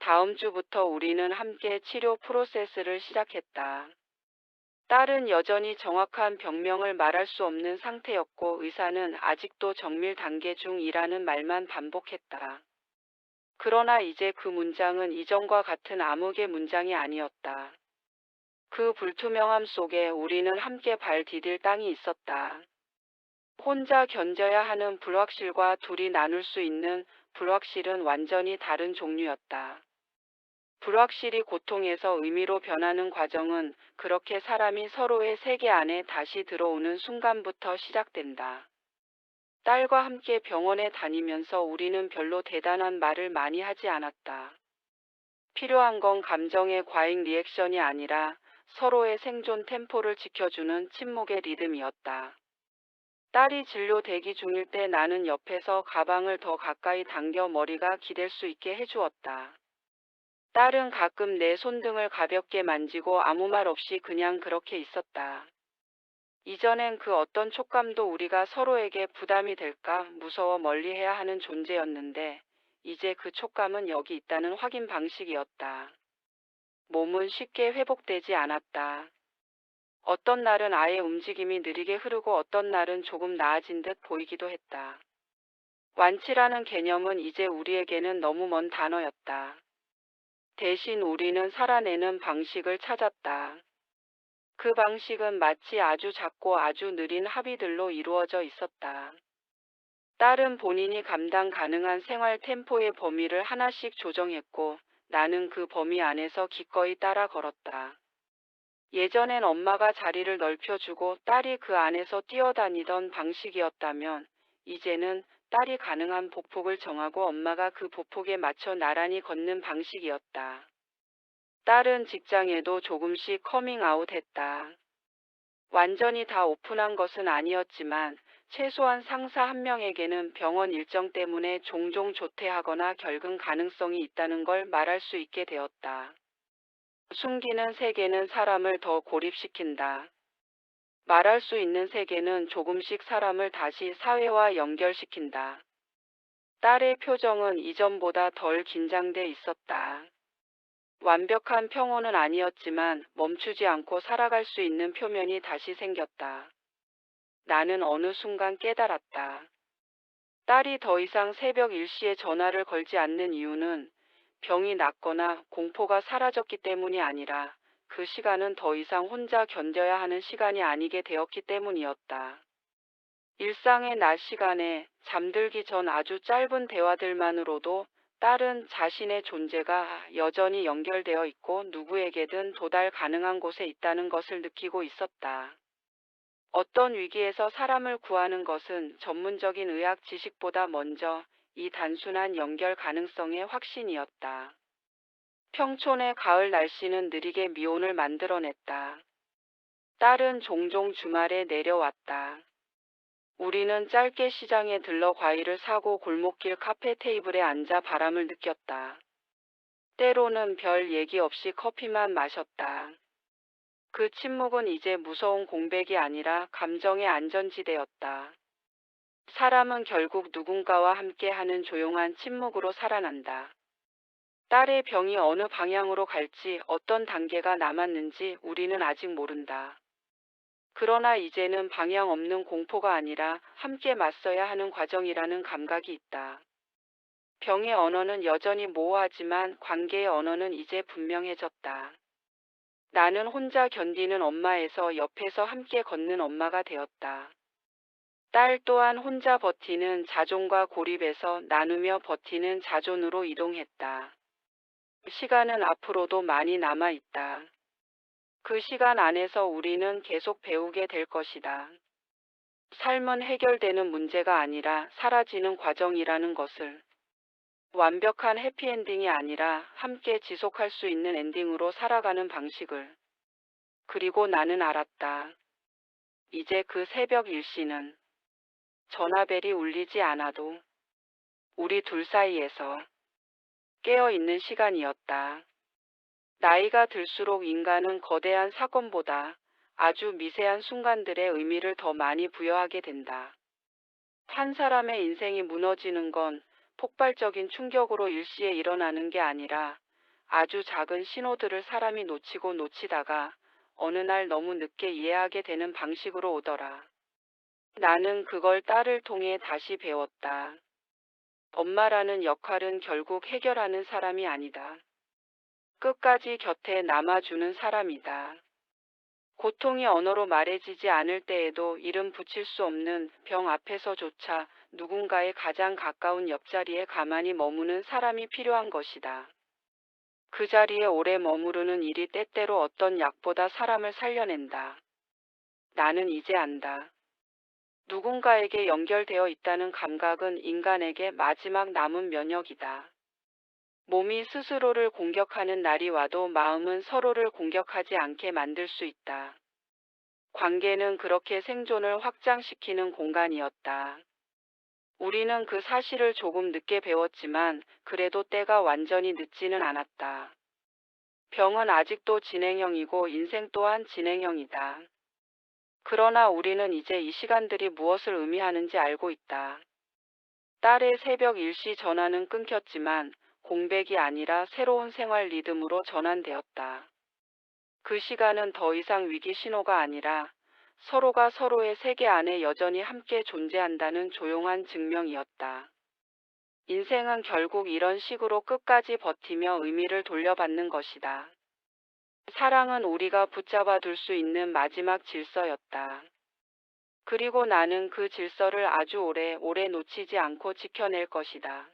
다음 주부터 우리는 함께 치료 프로세스를 시작했다. 딸은 여전히 정확한 병명을 말할 수 없는 상태였고 의사는 아직도 정밀 단계 중이라는 말만 반복했다. 그러나 이제 그 문장은 이전과 같은 암흑의 문장이 아니었다. 그 불투명함 속에 우리는 함께 발 디딜 땅이 있었다. 혼자 견뎌야 하는 불확실과 둘이 나눌 수 있는 불확실은 완전히 다른 종류였다. 불확실이 고통에서 의미로 변하는 과정은 그렇게 사람이 서로의 세계 안에 다시 들어오는 순간부터 시작된다. 딸과 함께 병원에 다니면서 우리는 별로 대단한 말을 많이 하지 않았다. 필요한 건 감정의 과잉 리액션이 아니라 서로의 생존 템포를 지켜주는 침묵의 리듬이었다. 딸이 진료 대기 중일 때 나는 옆에서 가방을 더 가까이 당겨 머리가 기댈 수 있게 해주었다. 딸은 가끔 내 손등을 가볍게 만지고 아무 말 없이 그냥 그렇게 있었다. 이전엔 그 어떤 촉감도 우리가 서로에게 부담이 될까 무서워 멀리해야 하는 존재였는데 이제 그 촉감은 여기 있다는 확인 방식이었다. 몸은 쉽게 회복되지 않았다. 어떤 날은 아예 움직임이 느리게 흐르고 어떤 날은 조금 나아진 듯 보이기도 했다. 완치라는 개념은 이제 우리에게는 너무 먼 단어였다. 대신 우리는 살아내는 방식을 찾았다. 그 방식은 마치 아주 작고 아주 느린 합의들로 이루어져 있었다. 딸은 본인이 감당 가능한 생활 템포의 범위를 하나씩 조정했고 나는 그 범위 안에서 기꺼이 따라 걸었다. 예전엔 엄마가 자리를 넓혀주고 딸이 그 안에서 뛰어다니던 방식이었다면 이제는 딸이 가능한 보폭을 정하고 엄마가 그 보폭에 맞춰 나란히 걷는 방식이었다. 딸은 직장에도 조금씩 커밍아웃 했다. 완전히 다 오픈한 것은 아니었지만 최소한 상사 한 명에게는 병원 일정 때문에 종종 조퇴하거나 결근 가능성이 있다는 걸 말할 수 있게 되었다. 숨기는 세계는 사람을 더 고립시킨다. 말할 수 있는 세계는 조금씩 사람을 다시 사회와 연결시킨다. 딸의 표정은 이전보다 덜 긴장돼 있었다. 완벽한 평온은 아니었지만 멈추지 않고 살아갈 수 있는 표면이 다시 생겼다. 나는 어느 순간 깨달았다. 딸이 더 이상 새벽 1시에 전화를 걸지 않는 이유는 병이 낫거나 공포가 사라졌기 때문이 아니라 그 시간은 더 이상 혼자 견뎌야 하는 시간이 아니게 되었기 때문이었다. 일상의 낮 시간에 잠들기 전 아주 짧은 대화들만으로도 딸은 자신의 존재가 여전히 연결되어 있고 누구에게든 도달 가능한 곳에 있다는 것을 느끼고 있었다. 어떤 위기에서 사람을 구하는 것은 전문적인 의학 지식보다 먼저 이 단순한 연결 가능성의 확신이었다. 평촌의 가을 날씨는 느리게 미온을 만들어냈다. 딸은 종종 주말에 내려왔다. 우리는 짧게 시장에 들러 과일을 사고 골목길 카페 테이블에 앉아 바람을 느꼈다. 때로는 별 얘기 없이 커피만 마셨다. 그 침묵은 이제 무서운 공백이 아니라 감정의 안전지대였다. 사람은 결국 누군가와 함께하는 조용한 침묵으로 살아난다. 딸의 병이 어느 방향으로 갈지 어떤 단계가 남았는지 우리는 아직 모른다. 그러나 이제는 방향 없는 공포가 아니라 함께 맞서야 하는 과정이라는 감각이 있다. 병의 언어는 여전히 모호하지만 관계의 언어는 이제 분명해졌다. 나는 혼자 견디는 엄마에서 옆에서 함께 걷는 엄마가 되었다. 딸 또한 혼자 버티는 자존과 고립에서 나누며 버티는 자존으로 이동했다. 시간은 앞으로도 많이 남아 있다. 그 시간 안에서 우리는 계속 배우게 될 것이다. 삶은 해결되는 문제가 아니라 사라지는 과정이라는 것을. 완벽한 해피엔딩이 아니라 함께 지속할 수 있는 엔딩으로 살아가는 방식을. 그리고 나는 알았다. 이제 그 새벽 일시는 전화벨이 울리지 않아도 우리 둘 사이에서 깨어있는 시간이었다. 나이가 들수록 인간은 거대한 사건보다 아주 미세한 순간들의 의미를 더 많이 부여하게 된다. 한 사람의 인생이 무너지는 건 폭발적인 충격으로 일시에 일어나는 게 아니라 아주 작은 신호들을 사람이 놓치고 놓치다가 어느 날 너무 늦게 이해하게 되는 방식으로 오더라. 나는 그걸 딸을 통해 다시 배웠다. 엄마라는 역할은 결국 해결하는 사람이 아니다. 끝까지 곁에 남아주는 사람이다. 고통이 언어로 말해지지 않을 때에도 이름 붙일 수 없는 병 앞에서조차 누군가의 가장 가까운 옆자리에 가만히 머무는 사람이 필요한 것이다. 그 자리에 오래 머무르는 일이 때때로 어떤 약보다 사람을 살려낸다. 나는 이제 안다. 누군가에게 연결되어 있다는 감각은 인간에게 마지막 남은 면역이다. 몸이 스스로를 공격하는 날이 와도 마음은 서로를 공격하지 않게 만들 수 있다. 관계는 그렇게 생존을 확장시키는 공간이었다. 우리는 그 사실을 조금 늦게 배웠지만 그래도 때가 완전히 늦지는 않았다. 병은 아직도 진행형이고 인생 또한 진행형이다. 그러나 우리는 이제 이 시간들이 무엇을 의미하는지 알고 있다. 딸의 새벽 일시 전화는 끊겼지만 공백이 아니라 새로운 생활 리듬으로 전환되었다. 그 시간은 더 이상 위기 신호가 아니라 서로가 서로의 세계 안에 여전히 함께 존재한다는 조용한 증명이었다. 인생은 결국 이런 식으로 끝까지 버티며 의미를 돌려받는 것이다. 사랑은 우리가 붙잡아 둘 수 있는 마지막 질서였다. 그리고 나는 그 질서를 아주 오래 놓치지 않고 지켜낼 것이다.